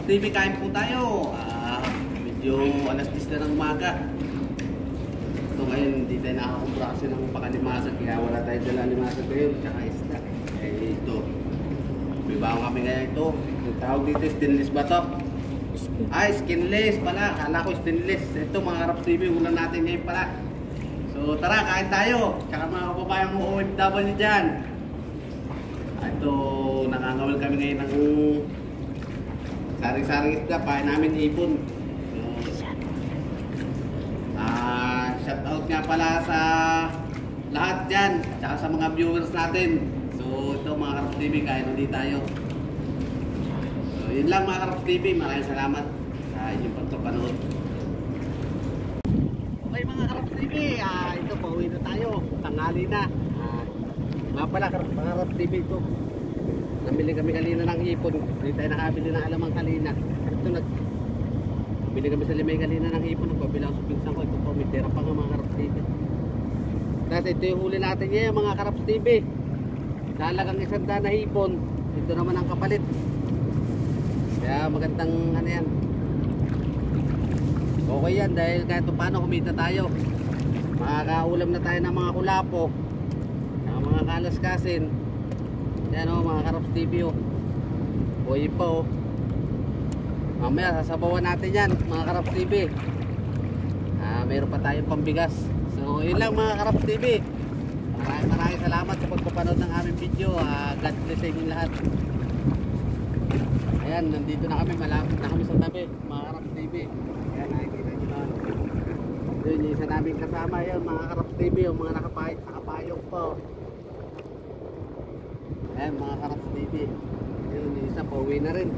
Karaps TV, kain po tayo. Medyo alas 10 na ng umaga. So ngayon hindi tayo nakakakumpra kasi ng pakalimasag, kaya wala tayo dala limasag ngayon, tsaka isda. Eh ito, may bago kami ngayon ito. Yung tawag dito, stainless ba to? Ay, skinless pala. Kala ko stainless. Ito mga Karaps TV, ulan natin ngayon pala. So tara, kain tayo. Tsaka mga kababayan mo OFW dyan. Ito, nakangawal kami ngayon ng saring-saring isda. Pahin namin ipon. Shout out nga pala sa lahat dyan. Tsaka sa mga viewers natin. So ito mga Karaps TV, kain ulit tayo. So yun lang mga Karaps TV. Maraming salamat sa inyong pagpapanood. Okay mga Karaps TV, ito pauwi na tayo. Tanghali na. Nga pala mga Karaps TV ito. Namili kami kanina ng ipon. Hindi tayo nakabili ng alamang kanina. Ito bili kami sa Limay kanina ng ipon. Nagpabila ako sa pinsang ko. Ito po, may tira pa nga mga Karaps TV. Tapos ito yung huli natin ngayon mga Karaps TV. Dalagang 100 na hipon. Ito naman ang kapalit. Kaya magandang ano yan. Okay yan dahil kahit paano kumita tayo. Makakaulam na tayo ng mga kulapo. Mga kalaskasin. Yan o mga Karaps TV o. Buhay pa o. Mamaya sasabawan natin yan mga Karaps TV. Mayroon pa tayong pambigas. So yun lang mga Karaps TV. Maraming salamat sa pagpapanood ng aming video. God bless sa inyong lahat. Ayan, nandito na kami. Malapit na kami sa tabi mga Karaps TV. Ayan, nakikita nyo na. Yun yung isa namin kasama yan mga Karaps TV. Yung mga nakapayong po. Ayan mga Karaps TV. Yun yung isa, pauwi na rin.